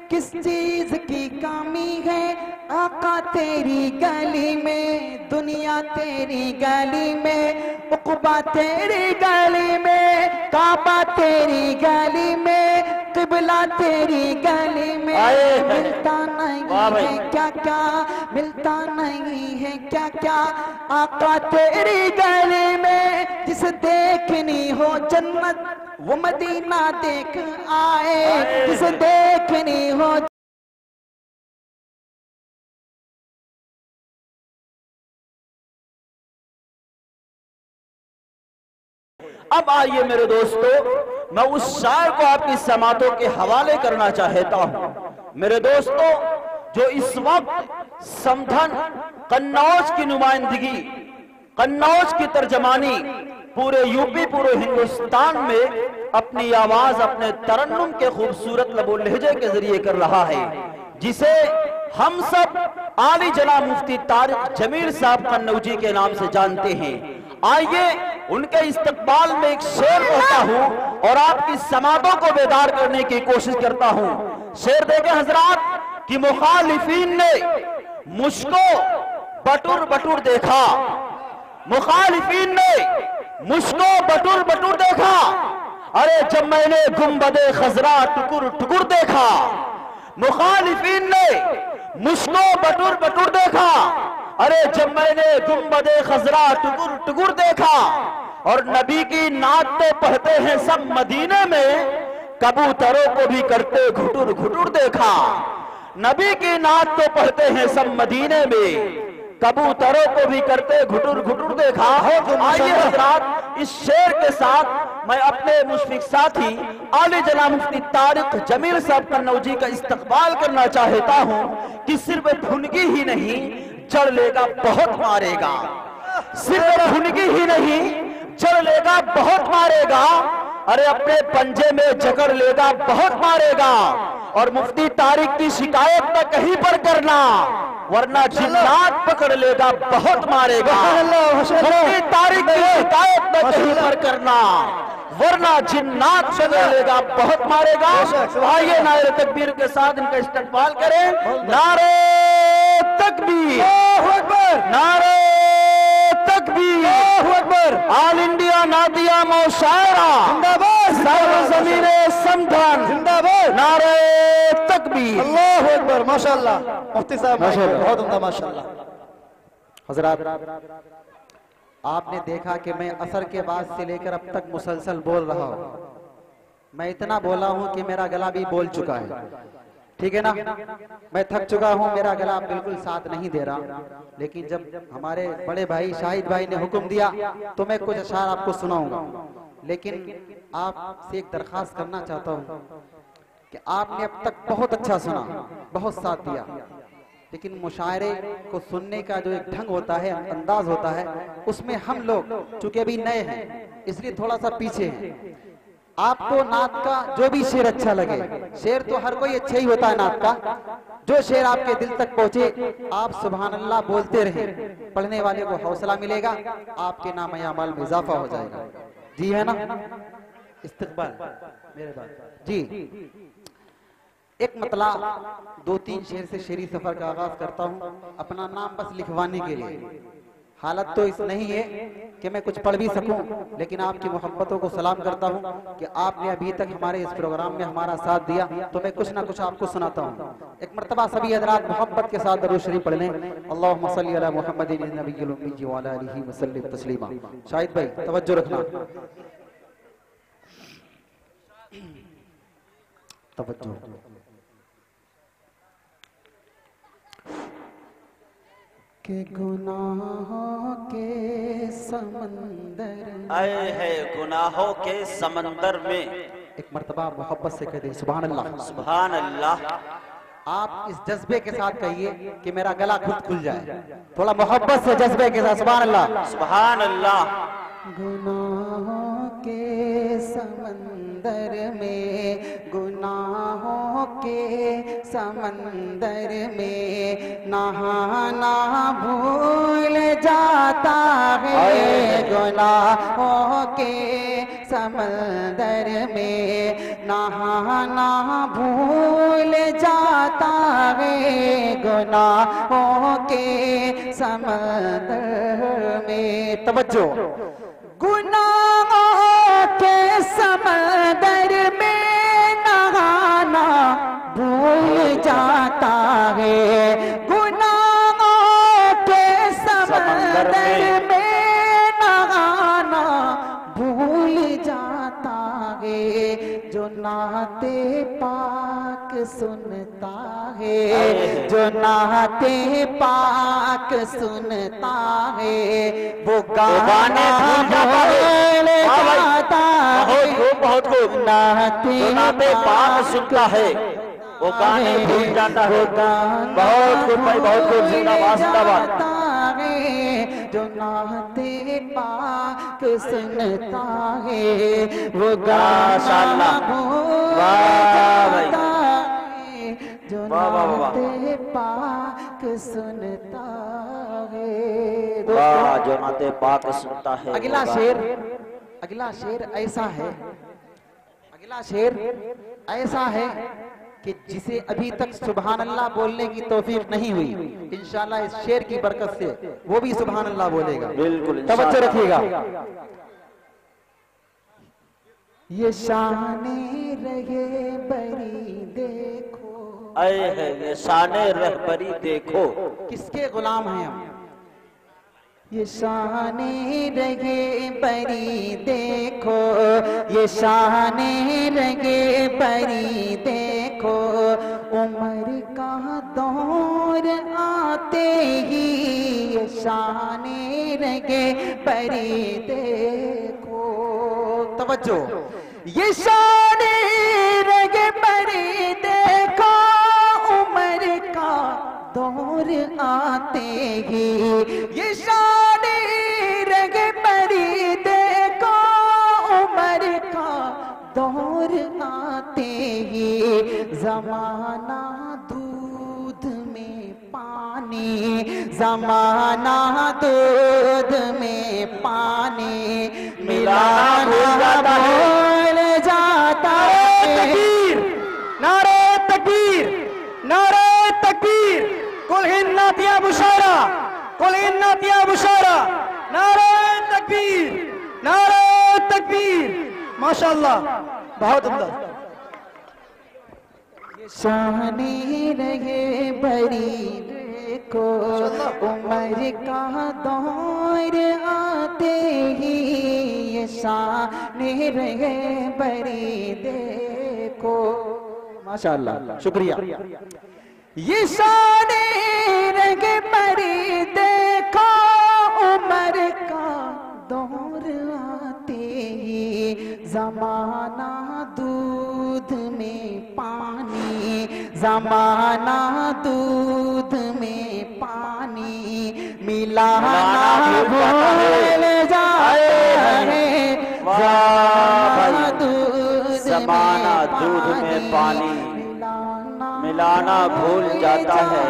किस चीज की कमी है आका तेरी गली में, दुनिया तेरी गली में, उक़बा तेरी गली में, काबा तेरी गली में, क़िबला तेरी गली में। मिलता नहीं है क्या क्या, मिलता नहीं है क्या क्या, आका तेरी गली में। जिसे देखनी हो जन्नत वो मदीना देख आए, जिसे देखनी हो। अब आइए मेरे दोस्तों, मैं उस शायर को आपकी समातों के हवाले करना चाहता हूं। मेरे दोस्तों, जो इस वक्त समधन कन्नौज की नुमाइंदगी, कन्नौज की तर्जमानी पूरे यूपी, पूरे हिंदुस्तान में अपनी आवाज, अपने तरन्नुम के खूबसूरत लबो लहजे के जरिए कर रहा है, जिसे हम सब आली जनाब मुफ्ती तारिक जमील साहब कन्नौजी के नाम से जानते हैं। आइए उनके इस्तकबाल में एक शेर पढ़ता हूं और आपकी समातों को बेदार करने की कोशिश करता हूं। शेर देखे हजरात कि मुखालिफीन ने मुझको बटुर बटुर देखा, मुखालिफीन ने मुझको बटुर बटुर देखा, अरे जब मैंने गुंबदे खजरा टुकुर टुकुर देखा। मुखालिफीन ने मुझको बटुर बटुर देखा, अरे जब मैंने गुंबदे खजरा टुकुर टुकुर देखा। और नबी की नात तो पढ़ते हैं सब मदीने में, कबूतरों को भी करते घुटुर घुटुर देखा। नबी की नात तो पढ़ते हैं सब मदीने में, कबूतरों को भी करते घुटुर घुटुर देखा। आइए हजरात, इस शेर के साथ मैं अपने मुशफिक साथी आले जनाब मुफ्ती तारिक जमील साहब कन्नौजी का इस्तकबाल करना चाहता हूं कि सिर्फ भुनगी ही नहीं जड़ लेगा बहुत मारेगा, सिर्फ भुनगी ही नहीं जड़ लेगा बहुत मारेगा, अरे अपने पंजे में जकड़ लेगा बहुत मारेगा। और मुफ्ती तारिक की शिकायत न कहीं पर करना, वरना जिन्नात पकड़ लेगा बहुत मारेगा। मुफ्ती तारिक की शिकायत न कहीं पर करना, वरना जिन्नात पकड़ लेगा बहुत मारेगा। आइए नारे तकबीर के साथ इनका इस्तकबाल करें। नारे तकबीर, नारे तकबीर, ऑल इंडिया नादिया मौशायरा जिंदाबाद, ज़मीने समधन जिंदाबाद, नारे तकबीर, अल्लाहु अकबर। माशाअल्लाह मुफ्ती साहब, बहुत उम्दा माशाअल्लाह। हजरात, आपने देखा कि मैं असर के बाद से लेकर अब तक मुसलसल बोल रहा हूं। मैं इतना बोला हूं कि मेरा गला भी बोल चुका है, ठीक है ना। मैं थक चुका हूं, मेरा गला बिल्कुल साथ नहीं दे रहा। लेकिन जब हमारे बड़े भाई शाहिद भाई ने हुक्म दिया तो मैं कुछ अशार आपको सुनाऊंगा। लेकिन आपसे एक दरखास्त करना चाहता हूं कि आपने अब तक बहुत अच्छा सुना, बहुत साथ दिया, लेकिन मुशायरे को सुनने का जो एक ढंग होता है, अंदाज होता है, उसमें हम लोग चूंकि अभी नए हैं इसलिए थोड़ा सा पीछे हैं। आपको नात का जो भी शेर अच्छा लगे, शेर तो हर कोई अच्छा ही होता है नात का, जो शेर आपके दिल तक पहुंचे आप सुभान अल्लाह बोलते रहें, पढ़ने वाले को हौसला मिलेगा, आपके नाम अमाल में इजाफा हो जाएगा। जी है ना। इस्तकबाल मेरे बात जी। एक मतला 2-3 शेर से शेरी सफर का आगाज करता हूं, अपना नाम बस लिखवाने के लिए। हालत तो इस नहीं है कि मैं कुछ पढ़ भी सकूं, लेकिन आपकी मोहब्बतों को सलाम करता हूं कि आपने अभी तक हमारे इस प्रोग्राम में हमारा साथ दिया, तो मैं कुछ ना कुछ आपको सुनाता हूं। एक मर्तबा सभी हजरात मोहब्बत के साथ दरूद शरीफ पढ़ लें। अल्लाहुम्मा सल्ली अला मुहम्मदिन नबिय्यिल उम्मी व अला आलिहि वसल्लम तस्लीमा। शाहिद भाई तवज्जो रखना, तवज्जो। के गुनाहों के समंदर आए है गुनाहों के समंदर में, एक मर्तबा मोहब्बत से कह दे सुभान अल्लाह, सुभान अल्लाह। आप इस जज्बे के साथ कहिए कि मेरा गला खुद खुल जाए, थोड़ा मोहब्बत से जज्बे के साथ सुभान अल्लाह, सुभान अल्लाह। गुनाहों के समंदर में, गुनाहों के समंदर में नहाना भूल जाता है, गुनाहों के समंदर में नहाना भूल जाता गुनाहों के समंदर में। तवज्जो, गुनाहों के समंदर में नहाना भूल जाता है, गुनाहों के समंदर में नहाना भूल जाता है। जो नाते पाक सुनता है, जो नाते पाक सुनता है, वो गाने भूल जाता है। बहुत खूब, नाते पाक सुनता है वो गाने भूल जाता है। बहुत खूब भाई, बहुत खूब, जिंदाबाद जिंदाबाद। जो नाते पाक सुनता है वो गाना भूल जाता है, जो नाते पाक सुनता है। वाह, जो नाते पाक सुनता है। अगला शेर ऐसा है, अगला शेर ऐसा है कि जिसे अभी तक सुभान अल्लाह बोलने की तौफीक नहीं हुई, इंशाल्लाह इस शेर की बरकत से वो भी सुभान अल्लाह बोलेगा। बिल्कुल, तवज्जो रखिएगा। ये शाने रहे बरी देखो, आए है ये शाने रहबरी देखो। किसके गुलाम हैं हम? ये शाने रगे बरी देखो, ये शाने रगे बरी देखो, उम्र का दौर आते ही ये शाने रगे बरी देखो। तवज्जो, ये शाने रगे बरी देखो, उम्र का दौर आते ही ये शाने रग बरी देखो, उम्र का दौर आते ही जमाना दूध में पानी, जमाना दूध में पानी मिलाना भूल जाता है। नारे तकबीर, नारे तकबीर, कुल हिन्नातिया बुशारा, कुल हिन्नातिया बुशारा, नारे तकबीर, नारे तकबीर। माशाअल्लाह, बहुत उम्दा। शाने रहे बरी देखो, उम्र का दौर आते ही ये शाने रहे बरी देखो। माशाअल्लाह, शुक्रिया। ये शाने रग बरी देखो, उम्र का दौर आते ही जमाना दूध में पानी, जमाना दूध में पानी मिलाना भूल जाता है। जमाना दूध में पानी मिलाना भूल जाता है।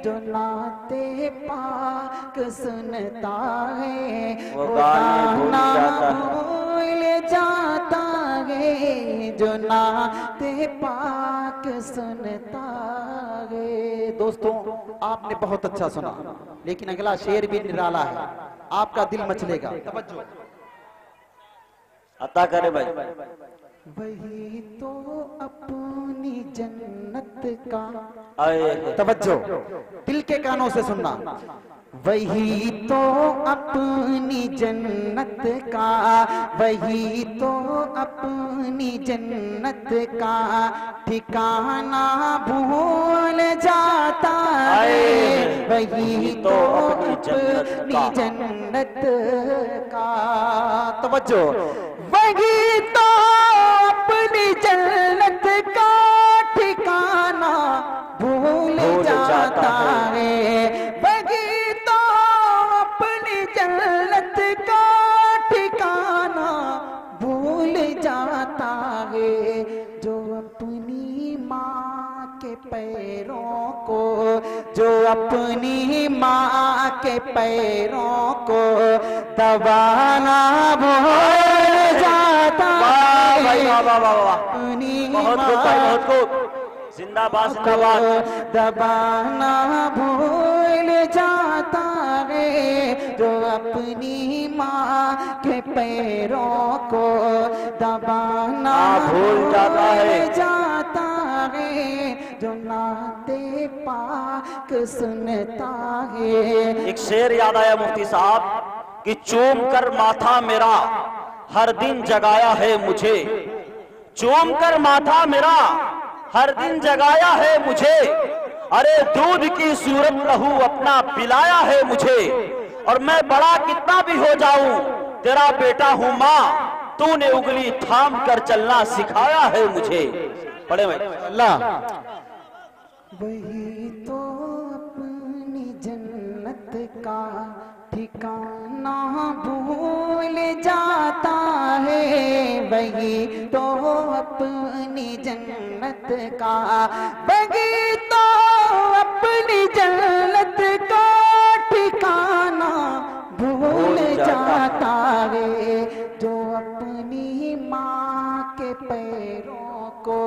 जो नाते पाक सुनता है वो गाना भूल जाता है, जो नाते पाक सुनता है। दोस्तों, आपने बहुत अच्छा सुना, लेकिन अगला शेर भी निराला है, आपका दिल मचलेगा। तवज्जो, अता करे भाई। वही तो अपनी जन्नत का, आए तवज्जो, दिल के कानों से सुनना। वही तो अपनी जन्नत का, वही तो अपनी जन्नत का ठिकाना भूल जाता है। वही तो अपनी जन्नत का, तवज्जो, वही तो अपनी जन्नत का ठिकाना भूल जाता है। वही तो अपनी जन्नत का ठिकाना भूल जाता है। जो अपनी माँ के पैरों को, जो अपनी माँ के पैरों को दबाना भूल जाता है। वाह वाह वाह वाह, अपनी बहुत खूब भाई, बहुत खूब। जिंदाबाद जिंदाबाद। दबाना भूल जाता है जो अपनी माँ के पैरों को दबाना भूल जाता है जो नाते पाक सुनता है। एक शेर याद आया मुफ्ती साहब कि चूम कर माथा मेरा हर दिन जगाया है मुझे, चूम कर माथा मेरा हर दिन जगाया है मुझे, अरे दूध की सूरत लहू अपना पिलाया है मुझे, और मैं बड़ा कितना भी हो जाऊं तेरा बेटा हूं मां, तूने उंगली थाम कर चलना सिखाया है मुझे। पढ़े भाई। अल्लाह वही तो अपनी जन्नत का ठिकाना भूल जाता है, वही तो अपनी जन्नत का, वही तो अपनी जन्नत का ठिकाना भूल जाता है जो अपनी माँ के पैरों को,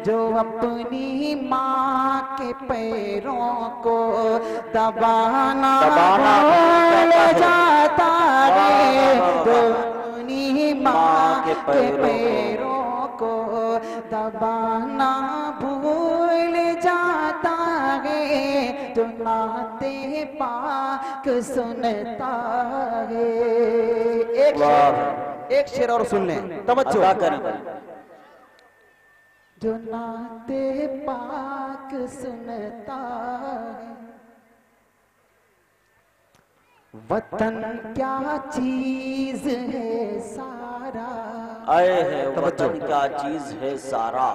जो अपनी माँ के पैरों को दबाना भूल जाता है जो अपनी माँ के पैरों को दबाना भूल जाता है जो नाते पाक सुनता है। एक शेर और सुन लें, तवज्जो करें। जो नाते पाक सुनता है, वतन क्या चीज है सारा, आए है वतन क्या चीज है सारा,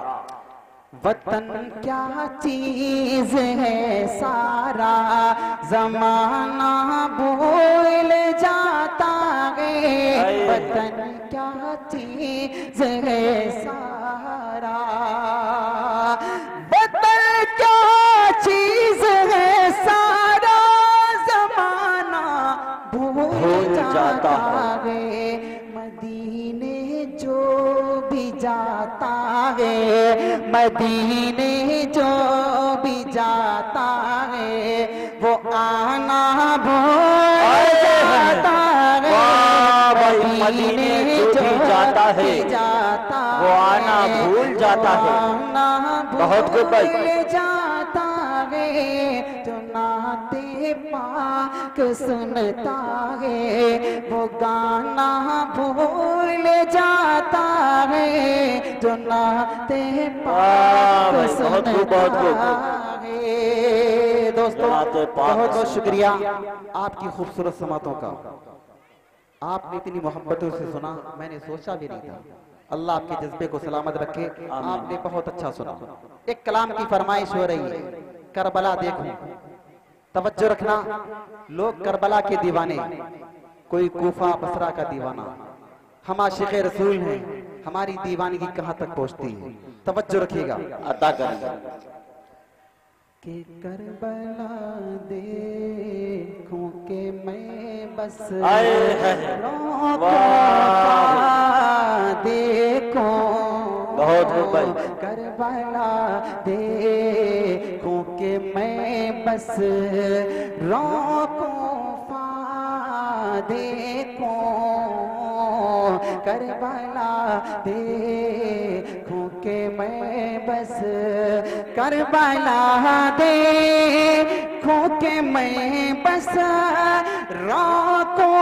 वतन क्या चीज है सारा, जमाना भूल जाता है, वतन क्या चीज है सारा, वतन क्या चीज है सारा, जमाना भूल जाता है, मदीने जो भी जाता है, मदीने जो भी जाता है वो आना भूल जाता है, मदीने जो भी जाता है वो आना भूल जाता है। बहुत खूब भाई। जाता है जो नाते पाक सुनता है वो गाना भूल जाता है जो नाते पाक सुनता है। दोस्तों बहुत बहुत शुक्रिया आपकी खूबसूरत समातों का, आपने इतनी मोहब्बतों से सुना, मैंने सोचा भी नहीं था। अल्लाह आपके जज्बे को सलामत रखे, आपने बहुत अच्छा सुना। एक कलाम की फरमाइश हो रही है, करबला देखूं, तवज्जो रखना। लोग करबला के दीवाने, कोई कूफा बसरा का दीवाना, हम आशिक़े रसूल हैं, हमारी दीवानगी कहां तक पहुंचती है, तवज्जो रखिएगा। अता करेंगे कि करबला देखूं के मैं बस देखो, बहुत करबला देखूं के मैं बस रोको देखो, करबला देखूं के मैं बस, करबला देखूं के मैं बस रोको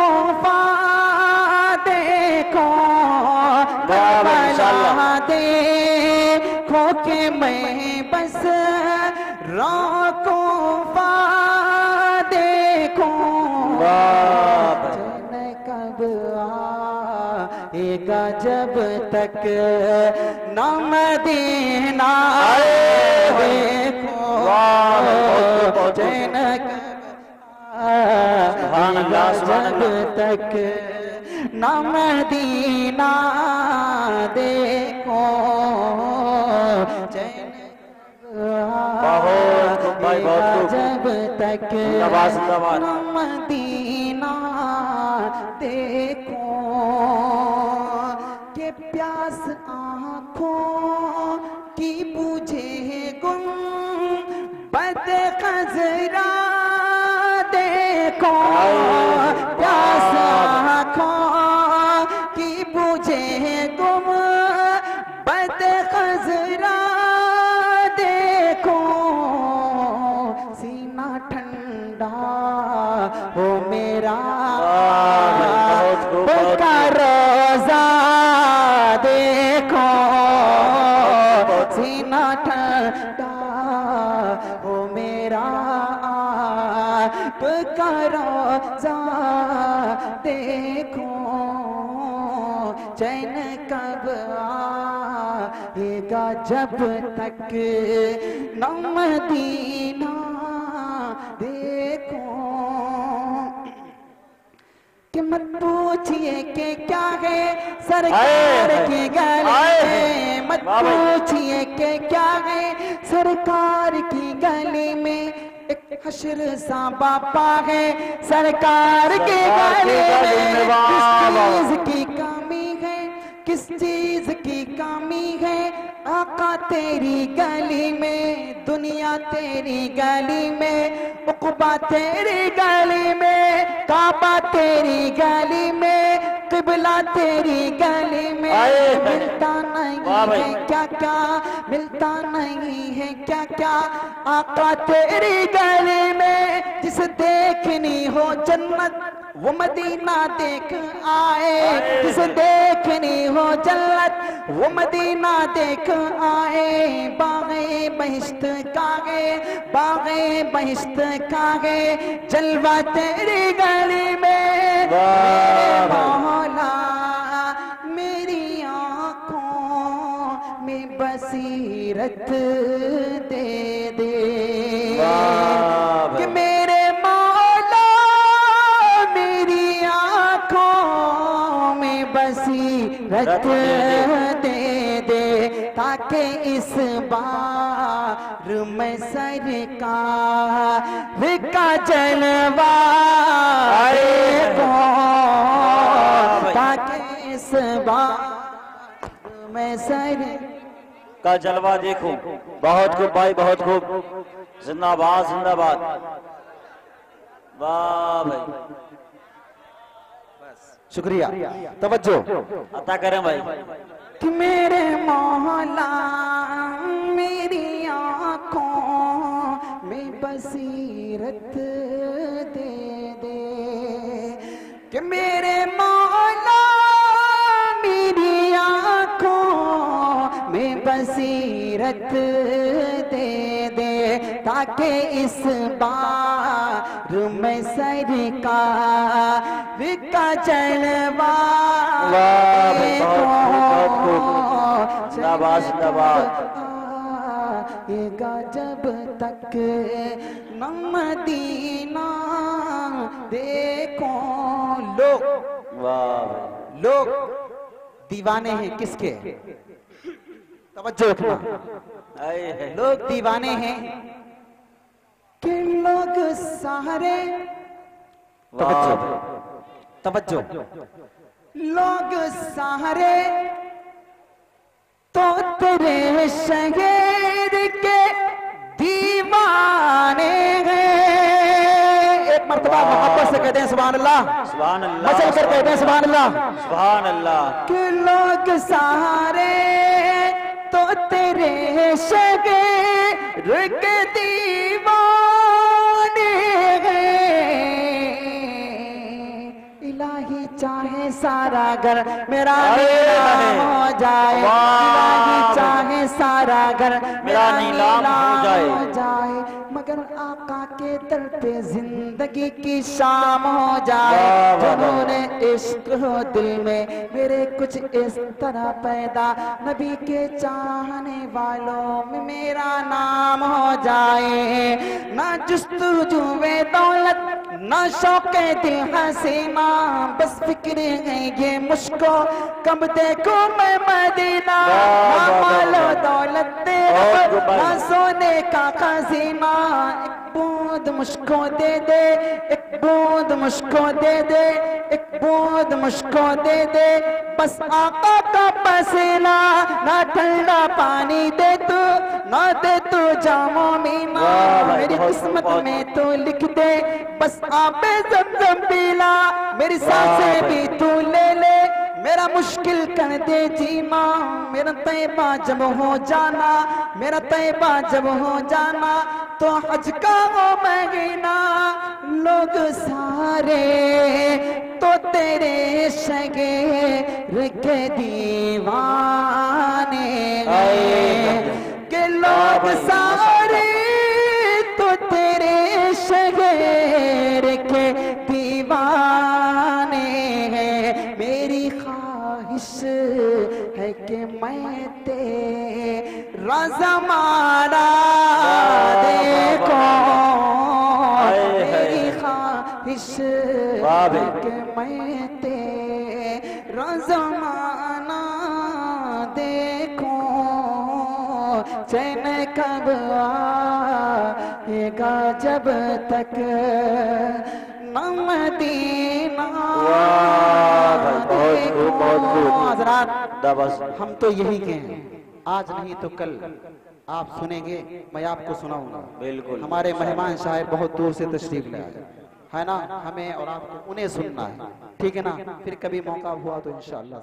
देखो, करबला देखो के मैं बस रोको देखो, कब आएगा जब तक न मदीना देखो, चैन जब तक न मदीना देखो, चैन जब तक न मदीना देखो, के प्यास आँखों की बुझे गो हो मेरा बहुत का रोजा देखो सीना ठंडा हो मेरा का रोजा देखो चैन कब आएगा जब तक न मदीना देखो कि मत पूछिए कि क्या है सरकार की गली में, मत पूछिए कि क्या है सरकार की गली में, एक हश्र सा बापा है सरकार की गली में। किस चीज की कमी है, किस चीज की कमी है आका तेरी गली में, दुनिया तेरी गली में, उक़बा तेरी गली में, काबा तेरी गली में, किबला तेरी गली में। मिलता नहीं है क्या क्या, मिलता नहीं है क्या क्या आका तेरी गली में। जिसे देखनी हो जन्नत वो मदीना देख आए, जिसे देखनी हो जन्नत वो मदीना देख आए। बागे बहिश्त कागे, बागे बहिश्त कागे, जलवा तेरी गली में। मौला मेरी आँखों में बसीरत दे दे कि मेरे मौला मेरी आँखों में बसीरत दे दे, ताकि इस बार मैं सरकार का जलवा देखो, ताकि इस बार मैं सर का जलवा देखूं। बहुत खूब भाई, बहुत खूब, जिंदाबाद जिंदाबाद, वाह भाई, शुक्रिया, तवज्जो अता करें भाई। कि मेरे मौला मेरी आँखों में बसीरत दे दे, कि मेरे मौला मेरी आँखों में बसीरत दे दे, ताकि इस बार मैं सरकार का जलवा जिंदाबाद जिंदाबाद, आएगा जब तक न मदीना देखो। लोग वाह लोग दीवाने हैं किसके, तवज्जो रखना, लोग दीवाने हैं कि लोग सारे, तवज्जो तवज्जो, लोग सारे तो तेरे शहर के दीवाने हैं। एक मर्तबा मोहब्बत से कहते हैं सुभान अल्लाह, सुभान अल्लाह, मचल कर कहते हैं सुभान अल्लाह, सुभान अल्लाह। कि लोग सारे तो तेरे शहर के दीवाने हैं। इलाही चाहे सारा घर मेरा नीलाम हो जाए, इलाही चाहे सारा घर मेरा नीलाम हो जाए, मगर आका के दर पे जिंदगी की शाम हो जाए। जुनून इश्क हो दिल में मेरे कुछ इस तरह पैदा, नबी के चाहने वालों में मेरा नाम हो जाए। ना जुस्तजुए दौलत ना शौके दिल हसीना, बस फिक्र है ये मुझको कब देखो मैं मदीना। ना मालो दौलत तेरा ना सोने का खजीना, एक बूंद मुझको दे दे, एक बूंद मुझको दे दे, एक बूंद मुझको दे दे, बस आका का पसीना। ना ठंडा पानी दे तू ना दे तू जामो मीना, मेरी किस्मत में तू लिख दे बस आपे ज़मज़म पीला। मेरी सांसें भी तू ले ले, मेरा मुश्किल कर दे जीना। मेरा तैबा जब हो जाना, मेरा तैबा जब हो जाना, तो हज का वो महीना लोग सारे तो तेरे शगेर के दीवाने के लोग सारे तो तेरे शगेर के दीवाने हैं। मेरी ख्वाहिश है कि मैं तेरा ज़माना देखो, मेरी ख्वाहिश है कि मैं तेरा ज़माना देखूं। चैन कब आएगा जब तक न मदीना हज़रात, हम तो यही के हैं, आज नहीं तो कल आप सुनेंगे, मैं आपको सुनाऊंगा। बिल्कुल हमारे मेहमान शायर बहुत दूर से तशरीफ ले आए है ना, हमें और आपको उन्हें सुनना है, ठीक है ना। फिर कभी मौका हुआ तो इंशाअल्लाह।